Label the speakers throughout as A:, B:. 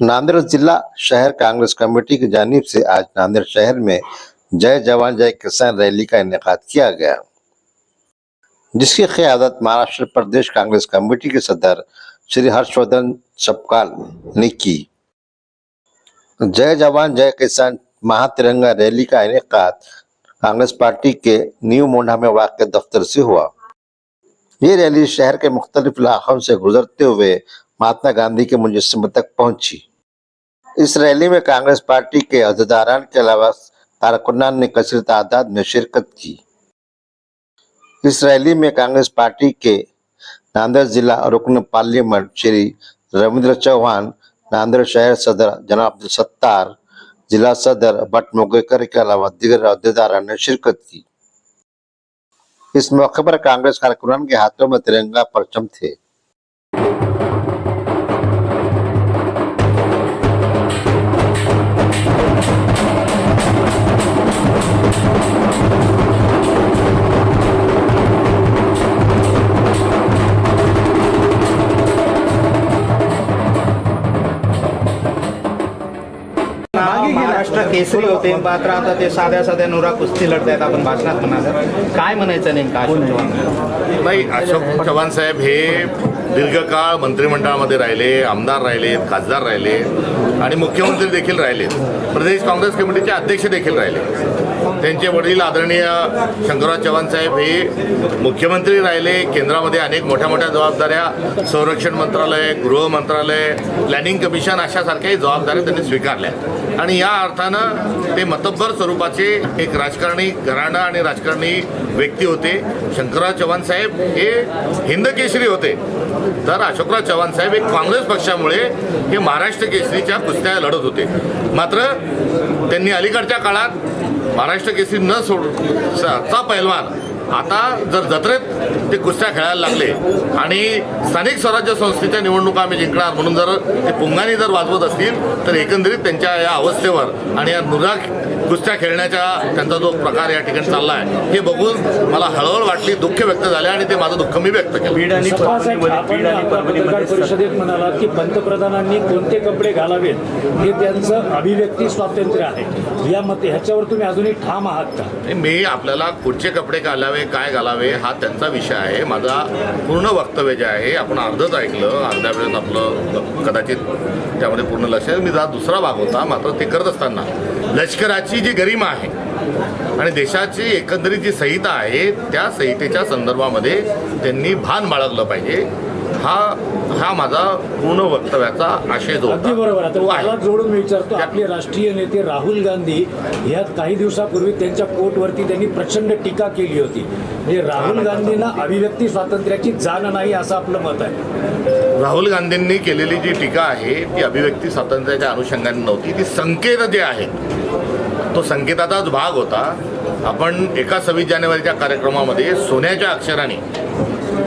A: नांदेड़ जिला शहर कांग्रेस कमेटी की जानिब से आज नांदेड़ शहर में जय जवान जय किसान रैली का इनेकाद किया गया, जिसकी क़यादत महाराष्ट्र प्रदेश कांग्रेस कमेटी के सदर श्री हर्षवर्धन सपकाल ने की। जय जवान जय किसान महातिरंगा रैली का इनेकाद कांग्रेस पार्टी के न्यू मोंढा में वाक़ दफ्तर से हुआ। ये रैली शहर के मुख्तलिफ इलाकों से गुजरते हुए महात्मा गांधी के मुजस्समे तक पहुंची। इस रैली में कांग्रेस पार्टी के अहदेदारान के अलावा कारकुनान ने कसीर तादाद में शिरकत की। इस रैली में कांग्रेस पार्टी के नांदेड़ जिला रुकन पार्लियामेंट श्री रविंद्र चौहान, नांदेड़ शहर सदर जनाब अब्दुल सत्तार, जिला सदर भट्ट मोगेकर के अलावा दीगर अहदेदारान ने शिरकत की। इस मौके पर कांग्रेस कारकुनान के हाथों में तिरंगा परचम थे।
B: महाराष्ट्र केसरी होते मात्र आता ते साध्या नुरा कुस्ती लढतायत. आपण भाषणात म्हणाल काय म्हणायचं नेमकं अशोक चव्हाण?
C: नाही, अशोक चव्हाण साहेब हे दीर्घकाळ मंत्रिमंडळामध्ये राहिले, आमदार राहिले, खासदार राहिले आणि मुख्यमंत्री देखील राहिले, प्रदेश काँग्रेस कमिटीचे अध्यक्ष देखील राहिले. त्यांचे वडील आदरणीय शंकरराव चव्हाण साहेब हे मुख्यमंत्री राहिले. केंद्रामध्ये अनेक मोठ्या मोठ्या जबाबदाऱ्या, संरक्षण मंत्रालय, गृह मंत्रालय, प्लॅनिंग कमिशन अशासारख्याही जबाबदाऱ्या त्यांनी स्वीकारल्या आणि या अर्थानं ते मतब्बर स्वरूपाचे एक राजकारणी घराणा आणि राजकारणी व्यक्ती होते. शंकरराव चव्हाण साहेब हे हिंद केसरी होते, तर अशोकराव चव्हाण साहेब एक काँग्रेस पक्षामुळे हे महाराष्ट्र केसरीच्या कुस्त्या लढत होते. मात्र त्यांनी अलीकडच्या काळात महाराष्ट्र केसरी न सोडचा पैलवान आता जर जत्रेत ते कुस्त्या खेळायला लागले आणि स्थानिक स्वराज्य संस्थेच्या निवडणुका आम्ही जिंकणार म्हणून जर ते पुंगानी जर वाजवत असतील तर एकंदरीत त्यांच्या या अवस्थेवर आणि या नुरा कुस्त्या खेळण्याच्या त्यांचा जो प्रकार या ठिकाणी चालला आहे हे बघून मला हळहळ वाटली, दुःख व्यक्त झाले आणि ते माझं दुःख मी व्यक्त केलं.
D: परिषदेत म्हणालात की पंतप्रधानांनी कोणते कपडे घालावेत हे त्यांचं अभिव्यक्ती स्वातंत्र्य आहे, या मते ह्याच्यावर तुम्ही अजूनही ठाम आहात का?
C: मी आपल्याला कुठचे कपडे घालावे काय घालावे हा त्यांचा विषय आहे. माझा पूर्ण वक्तव्य जे आहे आपण अर्धच ऐकलं, अर्ध्या वेळेस आपलं कदाचित त्यामध्ये पूर्ण लक्ष, मी जा दुसरा भाग होता. मात्र ते करत असताना लष्कराची जी गरिमा आहे आणि देशाची एकंदरीत जी संहिता आहे त्या संहितेच्या संदर्भामध्ये त्यांनी भान बाळगलं पाहिजे. हा माझा पूर्ण वक्तव्याचा आशय जो
D: अगदी बरोबर. आता मला जोडून मी विचारतो, आपले राष्ट्रीय नेते राहुल गांधी यात काही दिवसापूर्वी त्यांच्या कोर्टवरती त्यांनी प्रचंड टीका केली होती. म्हणजे राहुल गांधींना अभिव्यक्ती स्वातंत्र्याची जाण नाही असं आपलं मत आहे.
C: राहुल गांधींनी केलेली जी टीका आहे ती अभिव्यक्ती स्वातंत्र्याच्या अनुषंगाने नव्हती, ती संकेत जे आहेत तो संकेताचाच भाग होता. आपण एका 26 जानेवारीच्या कार्यक्रमामध्ये सोन्याच्या अक्षराने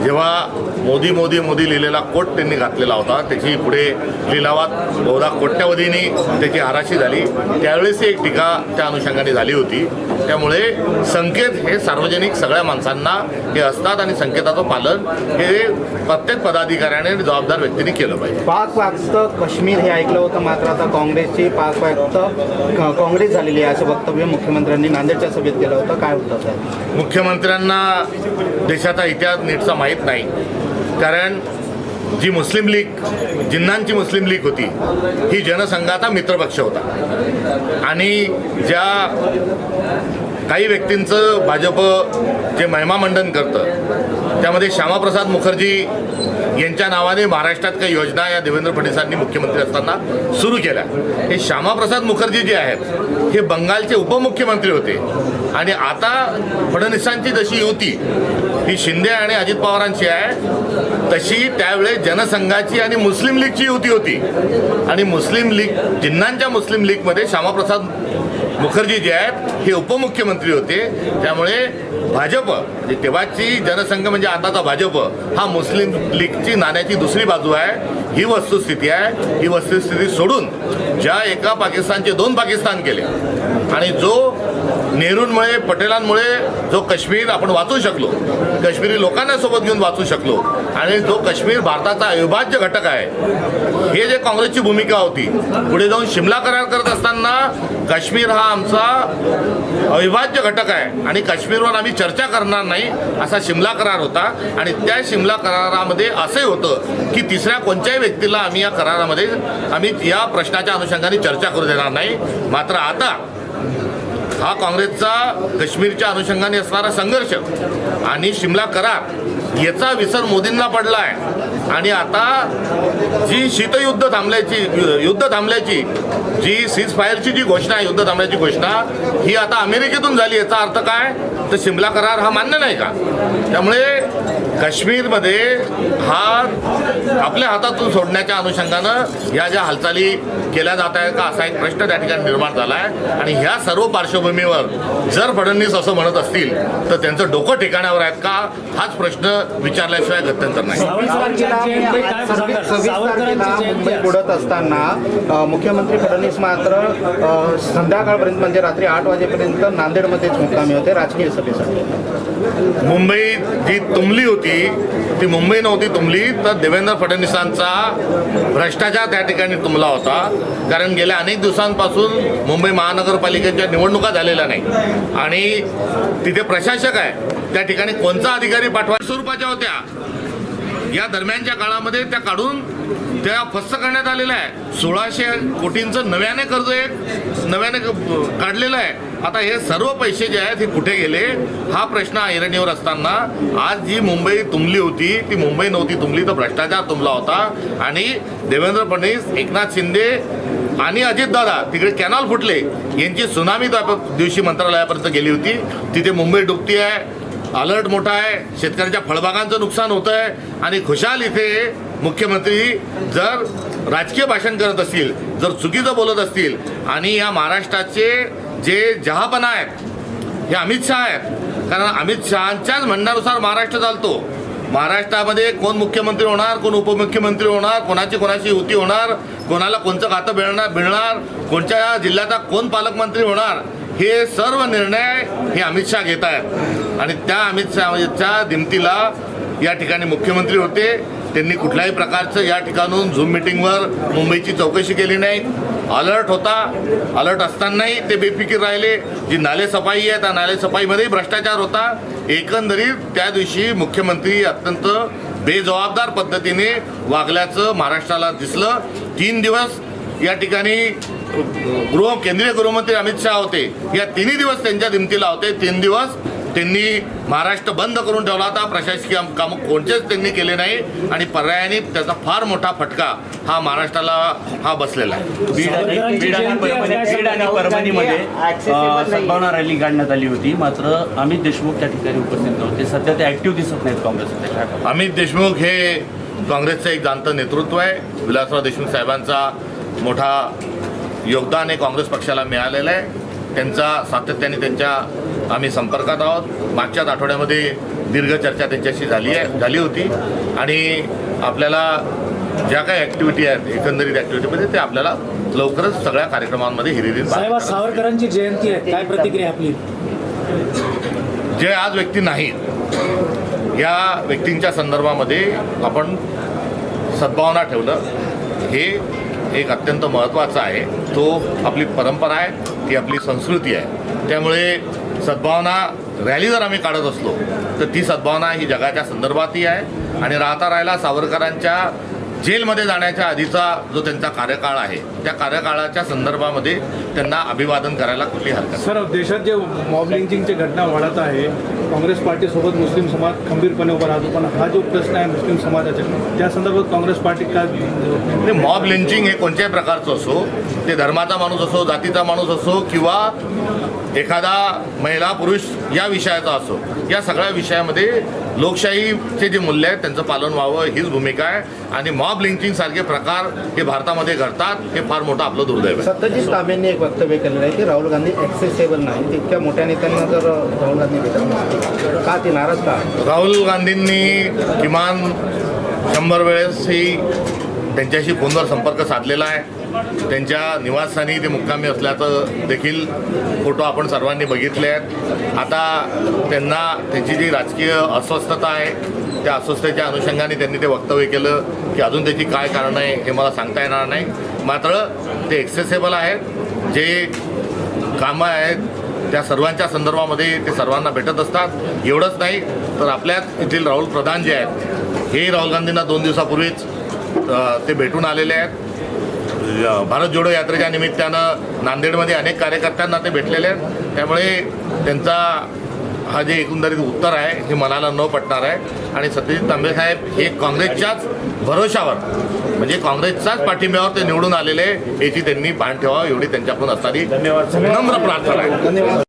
C: जेव्हा मोदी मोदी मोदी लिहिलेला कोट त्यांनी घातलेला होता, त्याची पुढे लिलावात बहुधा कोट्यावधींनी त्याची आराशी झाली, त्यावेळेस एक टीका त्या अनुषंगाने झाली होती. त्यामुळे संकेत हे सार्वजनिक सगळ्या माणसांना हे असतात आणि संकेताचं पालन हे प्रत्येक पदाधिकाऱ्याने जबाबदार व्यक्तीने केलं पाहिजे.
B: पाक आयुक्त काश्मीर हे ऐकलं होतं, मात्र आता काँग्रेसची पाक आयुक्त काँग्रेस झालेली आहे असं वक्तव्य मुख्यमंत्र्यांनी नांदेडच्या सभेत केलं होतं. काय होतं सर?
C: मुख्यमंत्र्यांना देशाचा इतिहास नीटचा माहीत नाही, कारण जी मुस्लिम लीग, जिन्नांची मुस्लिम लीग होती ही जनसंघाचा मित्रपक्ष होता आणि ज्या काही व्यक्तींचं भाजप जे महिमामंडन करतं त्यामध्ये श्यामाप्रसाद मुखर्जी यांच्या नावाने महाराष्ट्रात काही योजना या देवेंद्र फडणवीसांनी मुख्यमंत्री असताना सुरू केल्या. हे श्यामाप्रसाद मुखर्जी जे आहेत हे बंगालचे उपमुख्यमंत्री होते आणि आता फडणवीसांची जशी युती ही शिंदे आणि अजित पवारांची आहे तशी त्यावेळेस जनसंघाची आणि मुस्लिम लीगची युती होती आणि मुस्लिम लीग, जिन्नांच्या मुस्लिम लीगमध्ये श्यामाप्रसाद मुखर्जी जे आहेत हे उपमुख्यमंत्री होते. त्यामुळे भाजप तेव्हाची जनसंघ म्हणजे आताचा भाजप हा मुस्लिम लीगची नाण्याची दुसरी बाजू आहे. ही वस्तुस्थिती आहे. ही वस्तुस्थिती सोडून ज्या एका पाकिस्तानचे 2 पाकिस्तान केले आणि जो नेहरूंमुळे, पटेलांमुळे जो काश्मीर आपण वाचू शकलो, काश्मीरी लोकांना सोबत घेऊन वाचू शकलो आणि जो काश्मीर भारताचा अविभाज्य घटक आहे, हे जे काँग्रेसची भूमिका होती. पुढे जाऊन शिमला करार करत असताना काश्मीर हा आमचा अविभाज्य घटक आहे आणि काश्मीरवर आम्ही चर्चा करणार नाही असा शिमला करार होता. आणि त्या शिमला करारामध्ये असंही होतं की तिसऱ्या कोणत्याही व्यक्तीला आम्ही या करारामध्ये आम्ही या प्रश्नाच्या अनुषंगाने चर्चा करू देणार नाही. मात्र आता हा काँग्रेसचा काश्मीरच्या अनुषंगाने असणारा संघर्ष आणि शिमला करार याचा विसर मोदींना पडला आहे. आणि आता जी शीतयुद्ध थांबल्याची जी सीज फायरची जी घोषणा आहे, युद्ध थांबण्याची घोषणा, ही आता अमेरिकेतून झाली. याचा अर्थ काय, तर शिमला करार हा मान्य नाही का? त्यामुळे काश्मीरमध्ये हा आपल्या हातातून सोडण्याच्या अनुषंगानं ह्या ज्या हालचाली केल्या जात आहेत का, असा एक प्रश्न त्या ठिकाणी निर्माण झाला आहे. आणि ह्या सर्व पार्श्वभूमीवर जर फडणवीस असं म्हणत असतील तर त्यांचं डोकं ठिकाणावर आहेत का, हाच प्रश्न विचारल्याशिवाय गत्यंतर नाही.
B: मुंबई बुडत असताना मुख्यमंत्री फडणवीस मात्र संध्याकाळपर्यंत म्हणजे रात्री 8 वाजेपर्यंत नांदेडमध्येच मुक्कामी होते राजकीय सभेसाठी.
C: मुंबई जी तुंबली होती ती मुंबई नव्हती तुंबली, तर देवेंद्र फडणवीसांचा भ्रष्टाचार त्या ठिकाणी तुंबला होता. कारण गेल्या अनेक दिवसांपासून मुंबई महानगरपालिकेच्या निवडणुका झालेल्या नाही आणि तिथे प्रशासक आहे, त्या ठिकाणी कोणता अधिकारी पाठवा स्वरूपाच्या होत्या. या दरम्यानच्या काळामध्ये त्या काढून त्या फस्त करण्यात आलेल्या आहे. 1600 कोटींचं नव्याने कर्ज नव्याने काढलेलं आहे. आता हे सर्व पैसे जे आहेत हे कुठे गेले हा प्रश्न ऐरणीवर असताना आज जी मुंबई तुंबली होती ती मुंबई नव्हती तुंबली, तर भ्रष्टाचार तुंबला होता. आणि देवेंद्र फडणवीस, एकनाथ शिंदे आणि अजितदादा तिकडे कॅनॉल फुटले यांची सुनामी त्या दिवशी मंत्रालयापर्यंत गेली होती. तिथे मुंबई डुबती आहे, अलर्ट मोठा आहे, शेतकऱ्यांच्या फळबागांचं नुकसान होतं आहे. आणि खुशाल इथे मुख्यमंत्री जर राजकीय भाषण करत असतील, जर चुकीचं बोलत असतील आणि या महाराष्ट्राचे जे जहापना आहेत हे अमित शहा आहेत. कारण अमित शहांच्याच म्हणण्यानुसार महाराष्ट्र चालतो. महाराष्ट्रामध्ये कोण मुख्यमंत्री होणार, कोण उपमुख्यमंत्री होणार, कोणाची युती होणार, कोणाला कोणतं खातं मिळणार, कोणत्या जिल्ह्याचा कोण पालकमंत्री होणार, हे सर्व निर्णय हे अमित शहा घेत आहेत. आणि त्या अमित शहाच्या दिमतीला या ठिकाणी मुख्यमंत्री होते. त्यांनी कुठल्याही प्रकारचं या ठिकाणून झूम मिटिंगवर मुंबईची चौकशी केली नाही. अलर्ट होता, अलर्ट असतानाही ते बेफिकीर राहिले. जी नालेसफाई आहे त्या नालेसफाईमध्येही भ्रष्टाचार होता. एकंदरीत त्या दिवशी मुख्यमंत्री अत्यंत बेजबाबदार पद्धतीने वागल्याचं महाराष्ट्राला दिसलं. 3 दिवस या ठिकाणी केंद्रीय गृहमंत्री अमित शहा होते. या 3 दिवस त्यांच्या दिमतीला होते. 3 दिवस त्यांनी महाराष्ट्र बंद करून ठेवला होता. प्रशासकीय कामं कोणतेच त्यांनी केले नाही आणि पर्यायाने त्याचा फार मोठा फटका हा महाराष्ट्राला हा बसलेला आहे.
E: बीड आणि परभणीमध्ये सद्भावना रॅली काढण्यात आली होती, मात्र अमित देशमुख त्या ठिकाणी उपस्थित नव्हते. सध्या ते ऍक्टिव्ह दिसत नाहीत काँग्रेसचे.
C: अमित देशमुख हे काँग्रेसचं एक जाणतं नेतृत्व आहे. विलासराव देशमुख साहेबांचा मोठा योगदान हे काँग्रेस पक्षाला मिळालेलं आहे. त्यांचा सातत्याने आम्ही संपर्कात आहोत. मागच्याच आठवड्यामध्ये दीर्घ चर्चा त्यांच्याशी झाली होती आणि आपल्याला ज्या काही ॲक्टिव्हिटी आहेत एकंदरीत ॲक्टिव्हिटीमध्ये ते आपल्याला लवकरच सगळ्या कार्यक्रमांमध्ये हिरिरीत.
D: सावरकरांची जयंती आहे, काय प्रतिक्रिया आपली?
C: जे आज व्यक्ती नाहीत या व्यक्तींच्या संदर्भामध्ये आपण सद्भावना ठेवणं हे एक अत्यंत महत्त्वाचं आहे. तो आपली परंपरा आहे, ती आपली संस्कृती आहे. त्यामुळे सद्भावना रॅली जर आम्ही काढत असलो तर ती सद्भावना ही जगाच्या संदर्भातही आहे. आणि राहिला सावरकरांच्या जेलमध्ये जाण्याच्या आधीचा जो त्यांचा कार्यकाळ आहे त्या कार्यकाळाच्या संदर्भामध्ये त्यांना अभिवादन करायला कुठली हरकत नाही.
F: सर, देशात जे मॉब लिंचिंगची घटना वाढत आहे, काँग्रेस पार्टीसोबत मुस्लिम समाज खंबीरपणे उभा राहतो, पण हा जो प्रश्न आहे मुस्लिम समाजाचा त्या संदर्भात काँग्रेस पार्टी काय?
C: मॉब लिंचिंग हे कोणत्याही प्रकारचं असो, ते धर्माचा माणूस असो, जातीचा माणूस असो किंवा एखादा महिला पुरुष या विषयाचा असो, या सगळ्या विषयामध्ये लोकशाहीचे जे मूल्य आहेत त्यांचं पालन व्हावं हीच भूमिका आहे. आणि मॉब लिंचिंग सारखे प्रकार हे भारतामध्ये घडतात, हे फार मोठं आपलं दुर्दैव आहे.
B: सत्यजित ताबेंनी एक वक्तव्य केलेलं आहे की राहुल गांधी ॲक्सेसेबल नाही. तितक्या मोठ्या नेत्यांना जर राहुल गांधी भेटत नसतील का ती नाराज का?
C: राहुल गांधींनी किमान 100 वेळेस ही त्यांच्याशी फोनवर संपर्क साधलेला आहे. त्यांच्या निवासस्थानी ते मुक्कामी असल्याचं देखील फोटो आपण सर्वांनी बघितले आहेत. आता त्यांना त्यांची जी राजकीय अस्वस्थता आहे त्या अस्वस्थतेच्या अनुषंगाने त्यांनी ते वक्तव्य केलं की अजून त्याची काय कारणं आहे हे मला सांगता येणार नाही. मात्र ते एक्सेसेबल आहेत. जे कामं आहेत त्या सर्वांच्या संदर्भामध्ये ते सर्वांना भेटत असतात. एवढंच नाही तर आपल्याच येथील राहुल प्रधान जे आहेत हे राहुल गांधींना 2 दिवसापूर्वीच ते भेटून आलेले आहेत. भारत जोडो यात्रेच्या निमित्तानं नांदेडमध्ये अनेक कार्यकर्त्यांना ते भेटलेले आहेत. त्यामुळे त्यांचा हा जे एकंदरीत उत्तर आहे हे मनाला न पटणार आहे आणि सत्यजित तांबे साहेब हे काँग्रेसच्याच भरोशावर म्हणजे काँग्रेसच्याच पाठिंब्यावर ते निवडून आलेले याची त्यांनी भान ठेवावं एवढी त्यांच्याकडून असणारी नम्र प्रार्थना आहे.
B: धन्यवाद.